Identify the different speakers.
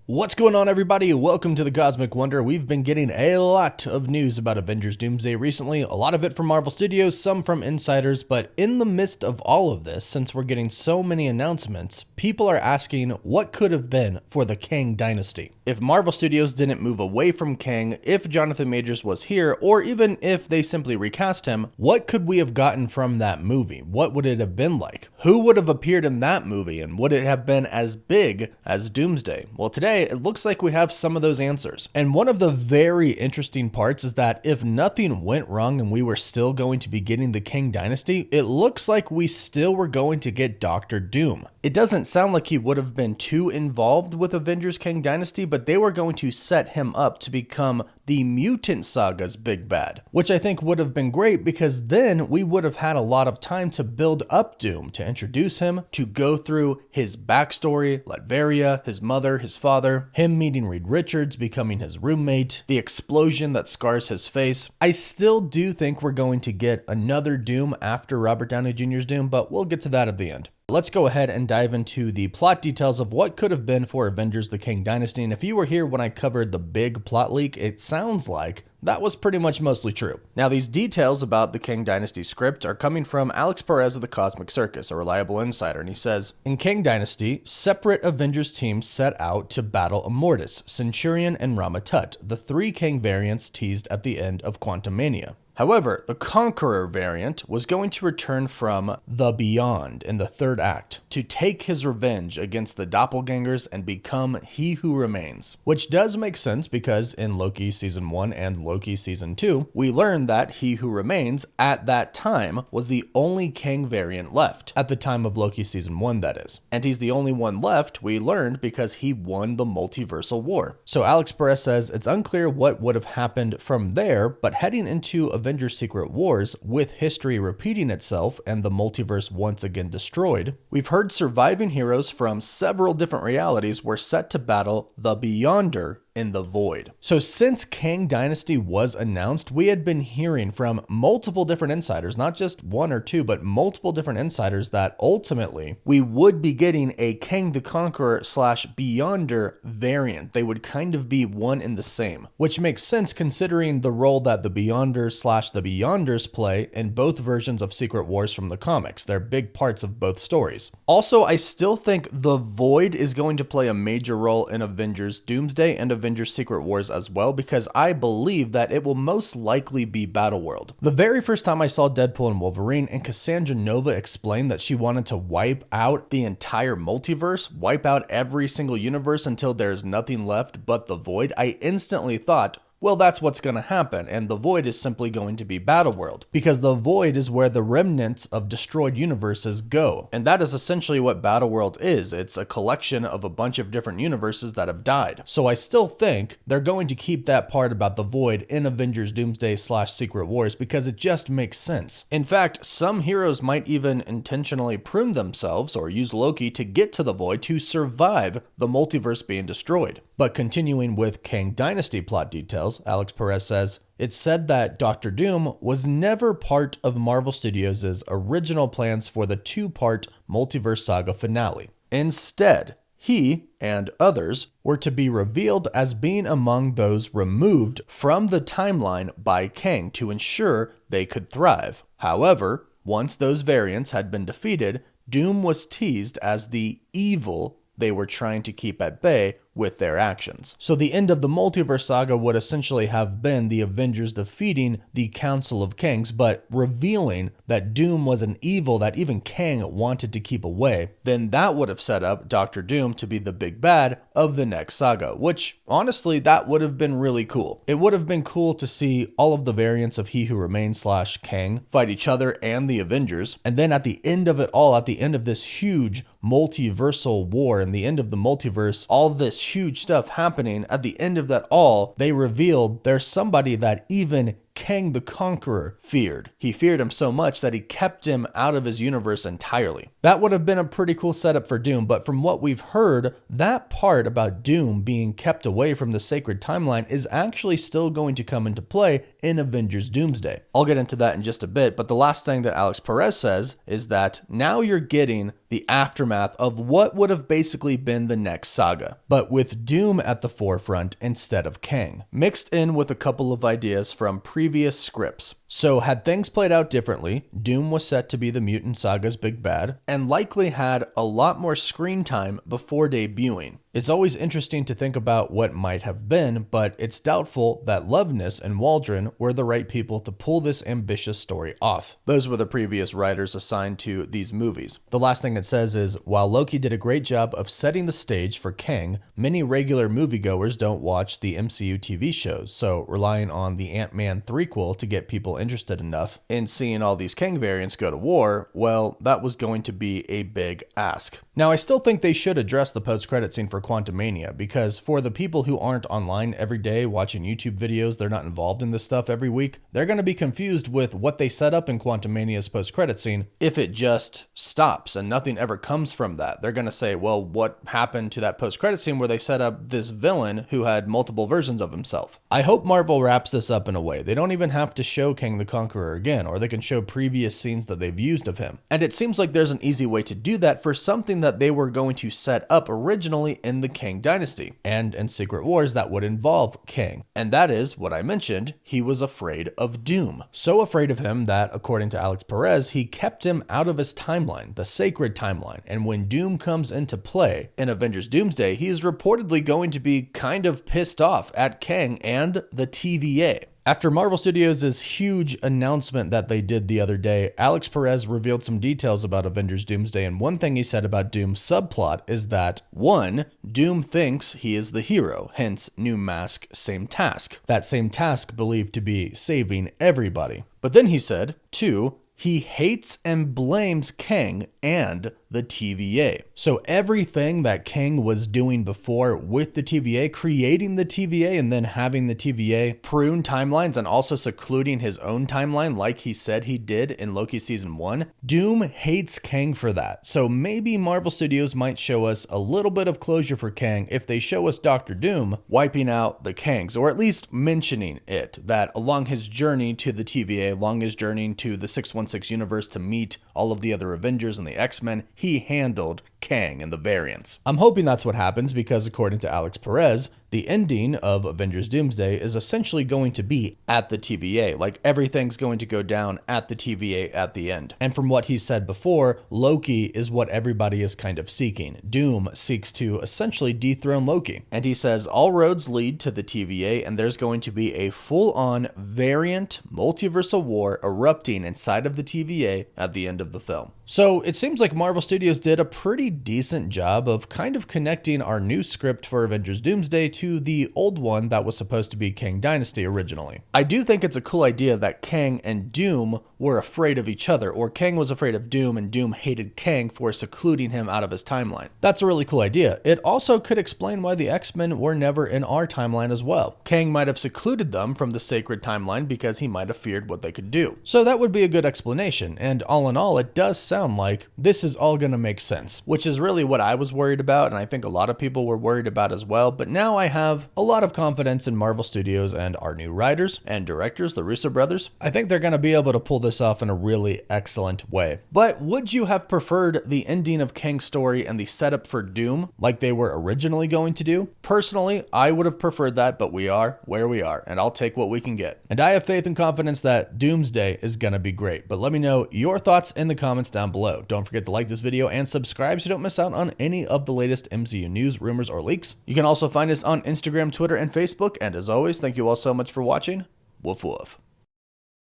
Speaker 1: What's going on, everybody? Welcome to the Cosmic Wonder. We've been getting a lot of news about Avengers Doomsday recently, a lot of it from Marvel Studios, some from insiders, but in the midst of all of this, since we're getting so many announcements, people are asking what could have been for the Kang Dynasty. If Marvel Studios didn't move away from Kang, if Jonathan Majors was here, or even if they simply recast him, what could we have gotten from that movie? What would it have been like? Who would have appeared in that movie, and would it have been as big as Doomsday? Well, today, it looks like we have some of those answers. And one of the very interesting parts is that if nothing went wrong and we were still going to be getting the Kang Dynasty, it looks like we still were going to get Dr. Doom. It doesn't sound like he would have been too involved with Avengers Kang Dynasty, but they were going to set him up to become the Mutant Saga's big bad, which I think would have been great because then we would have had a lot of time to build up Doom, to introduce him, to go through his backstory, Latveria, his mother, his father, him meeting Reed Richards, becoming his roommate, the explosion that scars his face. I still do think we're going to get another Doom after Robert Downey Jr.'s Doom, but we'll get to that at the end. Let's go ahead and dive into the plot details of what could have been for Avengers the Kang Dynasty. And if you were here when I covered the big plot leak, it sounds like that was pretty much mostly true. Now, these details about the Kang Dynasty script are coming from Alex Perez of the Cosmic Circus, a reliable insider, and he says, in Kang Dynasty, separate Avengers teams set out to battle Immortus, Centurion, and Ramatut, the three Kang variants teased at the end of Quantumania. However, the Conqueror variant was going to return from the Beyond in the third act to take his revenge against the doppelgangers and become He Who Remains, which does make sense because in Loki Season 1 and Loki Season 2, we learned that He Who Remains at that time was the only Kang variant left, at the time of Loki Season 1 that is. And he's the only one left, we learned, because he won the multiversal war. So Alex Perez says it's unclear what would have happened from there, but heading into Avengers Secret Wars, with history repeating itself and the multiverse once again destroyed, we've heard surviving heroes from several different realities were set to battle the Beyonder in the void. So since Kang Dynasty was announced, we had been hearing from multiple different insiders, not just one or two, but multiple different insiders, that ultimately we would be getting a Kang the Conqueror / Beyonder variant. They would kind of be one and the same, which makes sense considering the role that the Beyonder / the Beyonders play in both versions of Secret Wars from the comics. They're big parts of both stories. Also, I still think the Void is going to play a major role in Avengers Doomsday and Avengers Secret Wars as well, because I believe that it will most likely be Battleworld. The very first time I saw Deadpool and Wolverine and Cassandra Nova explain that she wanted to wipe out the entire multiverse, wipe out every single universe until there's nothing left but the Void, I instantly thought, well, that's what's going to happen, and the Void is simply going to be Battleworld, because the Void is where the remnants of destroyed universes go, and that is essentially what Battleworld is. It's a collection of a bunch of different universes that have died. So I still think they're going to keep that part about the Void in Avengers Doomsday / Secret Wars, because it just makes sense. In fact, some heroes might even intentionally prune themselves or use Loki to get to the Void to survive the multiverse being destroyed. But continuing with Kang Dynasty plot details, Alex Perez says, it's said that Dr. Doom was never part of Marvel Studios' original plans for the two-part Multiverse Saga finale. Instead, he and others were to be revealed as being among those removed from the timeline by Kang to ensure they could thrive. However, once those variants had been defeated, Doom was teased as the evil they were trying to keep at bay with their actions. So the end of the Multiverse Saga would essentially have been the Avengers defeating the Council of Kangs, but revealing that Doom was an evil that even Kang wanted to keep away. Then that would have set up Dr. Doom to be the big bad of the next saga, which honestly, that would have been really cool. It would have been cool to see all of the variants of He Who Remains / Kang fight each other and the Avengers, and then at the end of it all, at the end of this huge multiversal war and the end of the multiverse, all this huge stuff happening, at the end of that all, they revealed there's somebody that even Kang the Conqueror feared. He feared him so much that he kept him out of his universe entirely. That would have been a pretty cool setup for Doom, but from what we've heard, that part about Doom being kept away from the sacred timeline is actually still going to come into play in Avengers Doomsday. I'll get into that in just a bit, but the last thing that Alex Perez says is that now you're getting the aftermath of what would have basically been the next saga, but with Doom at the forefront instead of Kang, mixed in with a couple of ideas from previous scripts. So had things played out differently, Doom was set to be the Mutant Saga's big bad, and likely had a lot more screen time before debuting. It's always interesting to think about what might have been, but it's doubtful that Loveness and Waldron were the right people to pull this ambitious story off. Those were the previous writers assigned to these movies. The last thing it says is, while Loki did a great job of setting the stage for Kang, many regular moviegoers don't watch the MCU TV shows, so relying on the Ant-Man threequel to get people interested enough in seeing all these Kang variants go to war, well, that was going to be a big ask. Now, I still think they should address the post-credit scene for Quantumania, because for the people who aren't online every day watching YouTube videos, they're not involved in this stuff every week, they're going to be confused with what they set up in Quantumania's post-credit scene if it just stops and nothing ever comes from that. They're going to say, well, what happened to that post-credit scene where they set up this villain who had multiple versions of himself? I hope Marvel wraps this up in a way. They don't even have to show Kang the Conqueror again, or they can show previous scenes that they've used of him. And it seems like there's an easy way to do that for something that they were going to set up originally in the Kang Dynasty, and in Secret Wars that would involve Kang. And that is what I mentioned, he was afraid of Doom. So afraid of him that, according to Alex Perez, he kept him out of his timeline, the sacred timeline. And when Doom comes into play in Avengers Doomsday, he is reportedly going to be kind of pissed off at Kang and the TVA. After Marvel Studios' huge announcement that they did the other day, Alex Perez revealed some details about Avengers Doomsday, and one thing he said about Doom's subplot is that, 1, Doom thinks he is the hero, hence new mask, same task. That same task believed to be saving everybody. But then he said, 2, he hates and blames Kang and the TVA. So everything that Kang was doing before with the TVA, creating the TVA and then having the TVA prune timelines and also secluding his own timeline like he said he did in Loki Season 1, Doom hates Kang for that. So maybe Marvel Studios might show us a little bit of closure for Kang if they show us Dr. Doom wiping out the Kangs, or at least mentioning it, that along his journey to the TVA, along his journey to the 616 universe to meet all of the other Avengers and the X-Men, he handled Kang and the variants. I'm hoping that's what happens because according to Alex Perez, the ending of Avengers Doomsday is essentially going to be at the TVA, like everything's going to go down at the TVA at the end. And from what he said before, Loki is what everybody is kind of seeking. Doom seeks to essentially dethrone Loki. And he says all roads lead to the TVA and there's going to be a full-on variant multiversal war erupting inside of the TVA at the end of the film. So it seems like Marvel Studios did a pretty decent job of kind of connecting our new script for Avengers Doomsday to the old one that was supposed to be Kang Dynasty originally. I do think it's a cool idea that Kang and Doom were afraid of each other, or Kang was afraid of Doom and Doom hated Kang for secluding him out of his timeline. That's a really cool idea. It also could explain why the X-Men were never in our timeline as well. Kang might have secluded them from the sacred timeline because he might have feared what they could do. So that would be a good explanation, and all in all, it does sound like this is all gonna make sense, which is really what I was worried about, and I think a lot of people were worried about as well, but now I have a lot of confidence in Marvel Studios and our new writers and directors, the Russo brothers. I think they're gonna be able to pull this off in a really excellent way. But would you have preferred the ending of Kang's story and the setup for Doom like they were originally going to do? Personally, I would have preferred that, but we are where we are, and I'll take what we can get. And I have faith and confidence that Doomsday is gonna be great, but let me know your thoughts in the comments down below. Don't forget to like this video and subscribe so you don't miss out on any of the latest MCU news, rumors, or leaks. You can also find us on Instagram, Twitter, and Facebook, and as always, thank you all so much for watching. Woof woof.